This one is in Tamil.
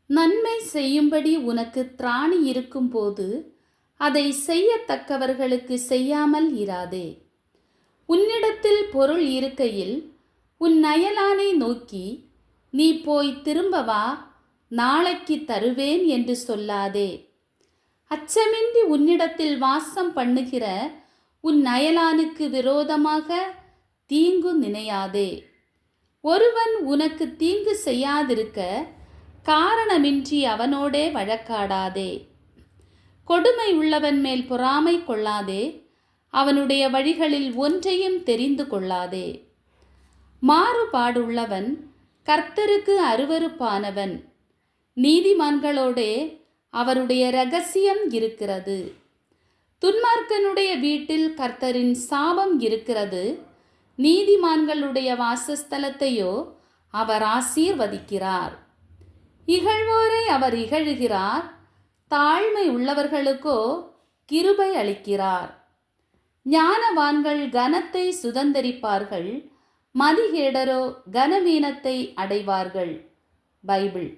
நன்மை செய்யும்படி உனக்கு திராணி இருக்கும்போது அதை செய்யத்தக்கவர்களுக்கு செய்யாமல் இராதே. உன்னிடத்தில் பொருள் இருக்கையில் உன் அயலானை நோக்கி, நீ போய் திரும்ப வா, நாளைக்கு தருவேன் என்று சொல்லாதே. அச்சமின்றி உன்னிடத்தில் வாசம் பண்ணுகிற உன் அயலானுக்கு விரோதமாக தீங்கு நினையாதே. ஒருவன் உனக்கு தீங்கு செய்யாதிருக்க காரணமின்றி அவனோடே வழக்காடாதே. கொடுமை உள்ளவன் மேல் பொறாமை கொள்ளாதே. அவனுடைய வழிகளில் ஒன்றையும் தெரிந்து கொள்ளாதே. மாறுபாடுள்ளவன் கர்த்தருக்கு அருவருப்பானவன். நீதிமான்களோடே அவருடைய இரகசியம் இருக்கிறது. துன்மார்க்கனுடைய வீட்டில் கர்த்தரின் சாபம் இருக்கிறது. நீதிமான்களுடைய வாசஸ்தலத்தையோ அவர் ஆசீர்வதிக்கிறார். இகழ்வோரை அவர் இகழுகிறார், தாழ்மை உள்ளவர்களுக்கோ கிருபை அளிக்கிறார். ஞானவான்கள் கனத்தை சுதந்தரிப்பார்கள், மதிகேடரோ கனவீனத்தை அடைவார்கள். பைபிள்.